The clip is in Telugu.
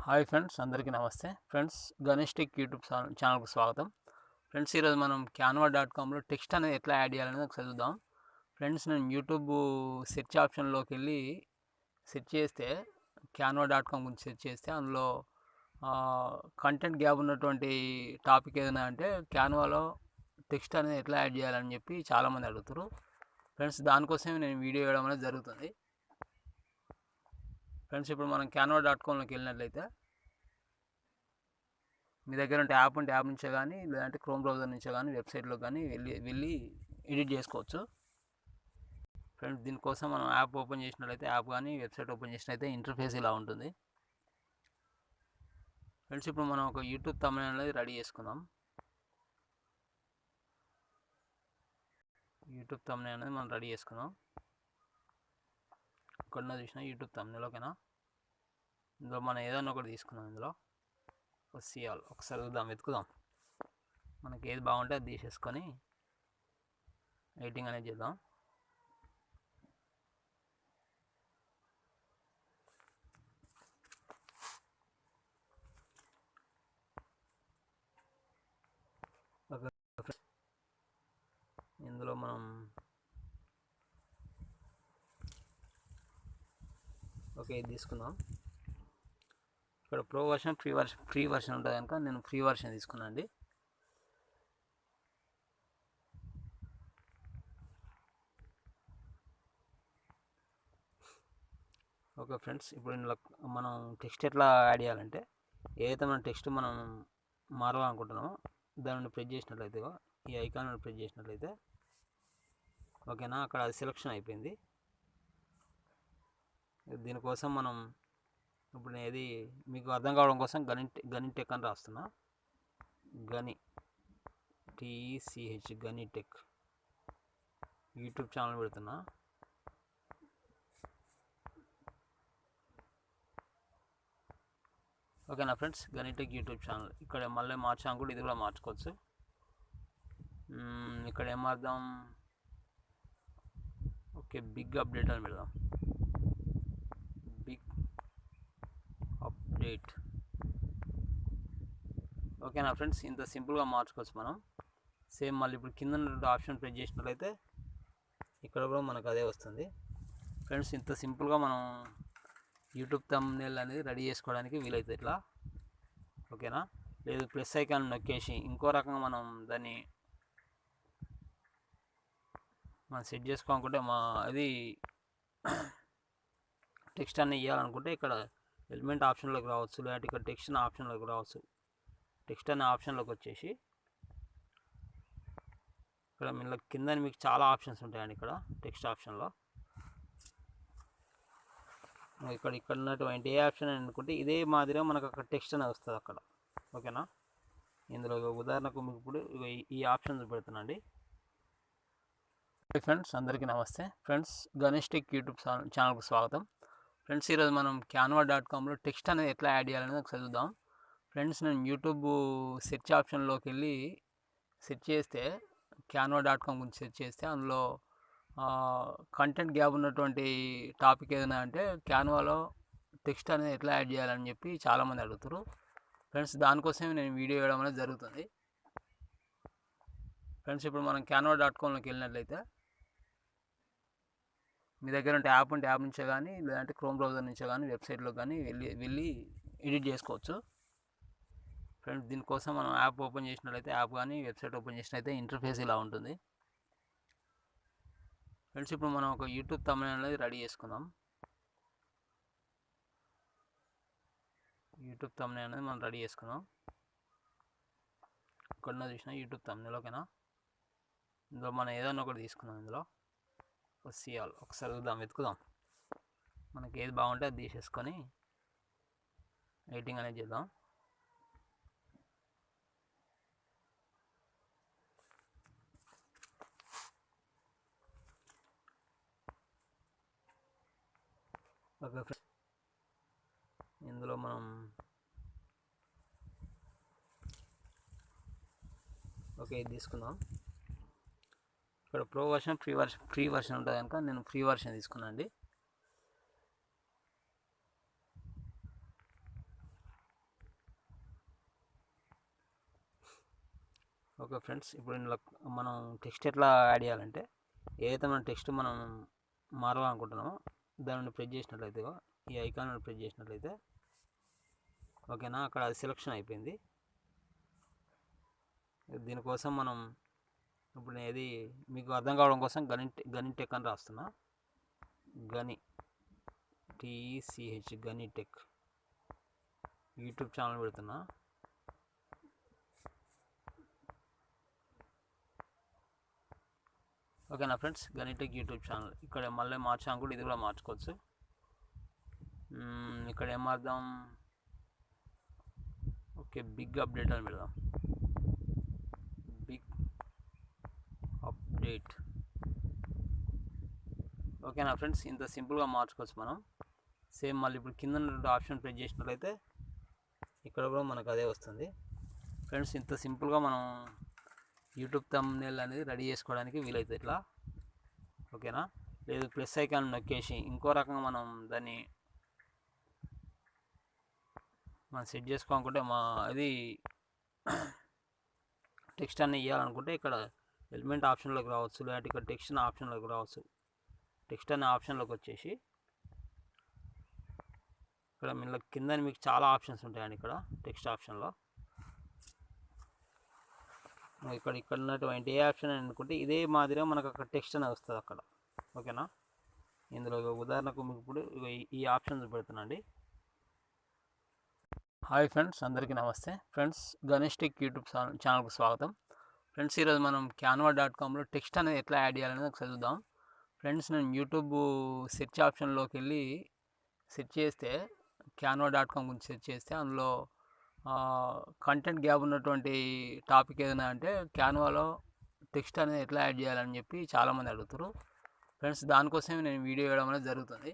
హాయ్ ఫ్రెండ్స్, అందరికీ నమస్తే. ఫ్రెండ్స్, గణేష్టెక్ యూట్యూబ్ ఛానల్కి స్వాగతం. ఫ్రెండ్స్, ఈరోజు మనం canva.comలో టెక్స్ట్ అనేది ఎట్లా యాడ్ చేయాలనేది ఒకసారి చూద్దాం. ఫ్రెండ్స్, నేను యూట్యూబ్ సెర్చ్ ఆప్షన్లోకి వెళ్ళి సెర్చ్ చేస్తే canva.com గురించి సెర్చ్ చేస్తే అందులో కంటెంట్ గ్యాప్ ఉన్నటువంటి టాపిక్ ఏదైనా అంటే క్యాన్వాలో టెక్స్ట్ అనేది ఎట్లా యాడ్ చేయాలని చెప్పి చాలామంది అడుగుతారు. ఫ్రెండ్స్, దానికోసమే నేను వీడియో వేయడం అనేది జరుగుతుంది. ఫ్రెండ్స్, ఇప్పుడు మనం canva.comలోకి వెళ్ళినట్లయితే మీ దగ్గర ఉంటే యాప్ నుంచే కానీ, లేదంటే క్రోమ్ బ్రౌజర్ నుంచే కానీ వెబ్సైట్లో కానీ వెళ్ళి ఎడిట్ చేసుకోవచ్చు. ఫ్రెండ్స్, దీనికోసం మనం యాప్ ఓపెన్ చేసినట్లయితే యాప్ కానీ వెబ్సైట్ ఓపెన్ చేసినట్లయితే ఇంటర్ఫేస్ ఇలా ఉంటుంది. ఫ్రెండ్స్, ఇప్పుడు మనం ఒక యూట్యూబ్ థంబ్నెయిల్ అనేది రెడీ చేసుకుందాం. యూట్యూబ్ థంబ్నెయిల్ అనేది మనం రెడీ చేసుకుందాం. ఇక్కడ చూసిన యూట్యూబ్ థంబ్నెయిల్, ఓకేనా? ఇందులో మనం ఏదైనా ఒకటి తీసుకుందాం. ఇందులో సియాల్ ఒకసారి వెతుకుదాం. మనకి ఏది బాగుంటే అది తీసేసుకొని ఎడిటింగ్ అనేది చేద్దాం. ఇందులో మనం ఇది తీసుకుందాం. ఇక్కడ ప్రో వర్షన్, ఫ్రీ వర్షన్ ఉంటుంది కనుక నేను ఫ్రీ వర్షన్ తీసుకున్నాను అండి. ఓకే ఫ్రెండ్స్, ఇప్పుడు ఇందులో మనం టెక్స్ట్ ఎట్లా యాడ్ చేయాలంటే, ఏదైతే మనం టెక్స్ట్ మనం మారాలనుకుంటున్నామో దాన్ని ప్రెస్ చేసినట్లయితే, ఈ ఐకాన్ ప్రెస్ చేసినట్లయితే, ఓకేనా, అక్కడ అది సెలెక్షన్ అయిపోయింది. దీనికోసం మనం ఇప్పుడు ఏది మీకు అర్థం కావడం కోసం గణిటెక్ అని రాస్తున్నా. TECH గణిటెక్ యూట్యూబ్ ఛానల్ పెడుతున్నా. ఓకేనా ఫ్రెండ్స్, గణిటెక్ యూట్యూబ్ ఛానల్. ఇక్కడ మళ్ళీ మార్చాం కూడా, ఇది కూడా మార్చుకోవచ్చు. ఇక్కడ ఏం మార్దాం? ఓకే, బిగ్ అప్డేట్ అని పెడదాం. Big update. ఓకేనా ఫ్రెండ్స్, ఇంత సింపుల్గా మార్చుకోవచ్చు మనం. సేమ్ మళ్ళీ ఇప్పుడు కింద ఆప్షన్ ప్రెస్ చేసినట్లయితే ఇక్కడ కూడా మనకు అదే వస్తుంది. ఫ్రెండ్స్, ఇంత సింపుల్గా మనం యూట్యూబ్ థంబ్నెయిల్ అనేది రెడీ చేసుకోవడానికి వీలైతే ఇట్లా, ఓకేనా? లేదు ప్లస్ ఐకాన్ నొక్కేసి ఇంకో రకంగా మనం దాన్ని సెట్ చేసుకోవాలనుకుంటే, అది టెక్స్ట్ అన్ని ఇవ్వాలనుకుంటే ఇక్కడ ఎలిమెంట్ ఆప్షన్లోకి రావచ్చు, లేదంటే ఇక్కడ టెక్స్ట్ ఆప్షన్లోకి రావచ్చు. టెక్స్ట్ అనే ఆప్షన్లోకి వచ్చేసి ఇక్కడ మీరు కింద మీకు చాలా ఆప్షన్స్ ఉంటాయండి. ఇక్కడ టెక్స్ట్ ఆప్షన్లో ఇక్కడ ఉన్నటువంటి ఏ ఆప్షన్ అని అనుకుంటే ఇదే మాదిరిగా మనకు అక్కడ టెక్స్ట్ అనేది వస్తుంది అక్కడ, ఓకేనా? ఇందులో ఉదాహరణకు మీకు ఇప్పుడు ఈ ఆప్షన్ పెడుతున్నాండి. ఫ్రెండ్స్, అందరికీ నమస్తే. ఫ్రెండ్స్, గణేష్టెక్ యూట్యూబ్ ఛానల్కి స్వాగతం. ఫ్రెండ్స్, ఈరోజు మనం canva.comలో టెక్స్ట్ అనేది ఎట్లా యాడ్ చేయాలనేది ఒకసారి చూద్దాం. ఫ్రెండ్స్, నేను యూట్యూబ్ సెర్చ్ ఆప్షన్లోకి వెళ్ళి సెర్చ్ చేస్తే canva.com గురించి సెర్చ్ చేస్తే అందులో కంటెంట్ గ్యాప్ ఉన్నటువంటి టాపిక్ ఏదైనా అంటే క్యాన్వాలో టెక్స్ట్ అనేది ఎట్లా యాడ్ చేయాలని చెప్పి చాలామంది అడుగుతారు. ఫ్రెండ్స్, దానికోసమే నేను వీడియో వేయడం అనేది జరుగుతుంది. ఫ్రెండ్స్, ఇప్పుడు మనం canva.comలోకి వెళ్ళినట్లయితే మీ దగ్గర ఉంటే యాప్ నుంచే కానీ, లేదంటే క్రోమ్ బ్రౌజర్ నుంచే కానీ వెబ్సైట్లో కానీ వెళ్ళి ఎడిట్ చేసుకోవచ్చు. ఫ్రెండ్స్, దీనికోసం మనం యాప్ ఓపెన్ చేసినట్లయితే యాప్ కానీ వెబ్సైట్ ఓపెన్ చేసినట్లయితే ఇంటర్ఫేస్ ఇలా ఉంటుంది. ఫ్రెండ్స్, ఇప్పుడు మనం ఒక యూట్యూబ్ థంబ్నెయిల్ అనేది రెడీ చేసుకుందాం. యూట్యూబ్ థంబ్నెయిల్ అనేది మనం రెడీ చేసుకుందాం. ఇక్కడ చూసిన యూట్యూబ్ థంబ్నెయిల్, ఓకేనా? ఇందులో మనం ఏదైనా ఒకటి తీసుకుందాం. ఇందులో సియాల్ ఒకసారి వెతుకుదాం. మనకి ఏది బాగుంటే అది తీసేసుకొని ఎడిటింగ్ అనేది చేద్దాం. ఓకే ఫ్రెండ్స్, ఇందులో మనం ఇది తీసుకుందాం. ఇక్కడ ప్రో వర్షన్, ఫ్రీ వర్షన్ ఉంటుంది కనుక నేను ఫ్రీ వర్షన్ తీసుకున్నాను అండి. ఓకే ఫ్రెండ్స్, ఇప్పుడు ఇందులో మనం టెక్స్ట్ ఎట్లా యాడ్ చేయాలంటే, ఏదైతే మనం టెక్స్ట్ మనం మారాలనుకుంటున్నామో దాన్ని ప్రెస్ చేసినట్లయితే, ఈ ఐకాన్ ప్రెస్ చేసినట్లయితే ఓకేనా, అక్కడ అది సెలెక్షన్ అయిపోయింది. దీనికోసం మనం ఇప్పుడు ఏది మీకు అర్థం కావడం కోసం గనిటెక్ అని రాస్తున్నా. TECH గనిటెక్ యూట్యూబ్ ఛానల్ పెడుతున్నా. ఓకేనా ఫ్రెండ్స్, గనిటెక్ యూట్యూబ్ ఛానల్. ఇక్కడ మళ్ళీ మార్చాం కూడా, ఇది కూడా మార్చుకోవచ్చు. ఇక్కడ ఏం మార్దాం, ఓకే బిగ్ అప్డేట్ అని పెడదాం. Big update. ఓకేనా ఫ్రెండ్స్, ఇంత సింపుల్గా మార్చుకోవచ్చు మనం. సేమ్ మళ్ళీ ఇప్పుడు కింద ఆప్షన్ ప్రెస్ చేసినట్లయితే ఇక్కడ కూడా మనకు అదే వస్తుంది. ఫ్రెండ్స్, ఇంత సింపుల్గా మనం యూట్యూబ్ థంబ్నెయిల్ అనేది రెడీ చేసుకోవడానికి వీలైతే ఇట్లా. ఓకేనా, లేదు ప్లస్ ఐకాన్ నొక్కేసి ఇంకో రకంగా మనం దాన్ని సెట్ చేసుకోవాలనుకుంటే, అది టెక్స్ట్ అన్ని ఇవ్వాలనుకుంటే ఇక్కడ ఎలిమెంట్ ఆప్షన్లోకి రావచ్చు, లేదంటే ఇక్కడ టెక్స్ట్ ఆప్షన్లోకి రావచ్చు. టెక్స్ట్ అనే ఆప్షన్లోకి వచ్చేసి ఇక్కడ మీరు కింద మీకు చాలా ఆప్షన్స్ ఉంటాయండి. ఇక్కడ టెక్స్ట్ ఆప్షన్లో ఇక్కడ ఉన్నటువంటి ఏ ఆప్షన్ అని అనుకుంటే ఇదే మాదిరిగా మనకు అక్కడ టెక్స్ట్ అనేది వస్తుంది అక్కడ. ఓకేనా, ఇందులో ఉదాహరణకు మీకు ఇప్పుడు ఈ ఆప్షన్స్ పెడుతున్నాండి. హాయ్ ఫ్రెండ్స్, అందరికీ నమస్తే. ఫ్రెండ్స్, గణేష్టెక్ యూట్యూబ్ ఛానల్కు స్వాగతం. ఫ్రెండ్స్, ఈరోజు మనం canva.comలో టెక్స్ట్ అనేది ఎట్లా యాడ్ చేయాలనేది ఒకసారి చూద్దాం. ఫ్రెండ్స్, నేను యూట్యూబ్ సెర్చ్ ఆప్షన్లోకి వెళ్ళి సెర్చ్ చేస్తే canva.com గురించి సెర్చ్ చేస్తే అందులో కంటెంట్ గ్యాప్ ఉన్నటువంటి టాపిక్ ఏదైనా అంటే క్యాన్వాలో టెక్స్ట్ అనేది ఎట్లా యాడ్ చేయాలని చెప్పి చాలామంది అడుగుతారు. ఫ్రెండ్స్, దానికోసమే నేను వీడియో వేయడం అనేది జరుగుతుంది.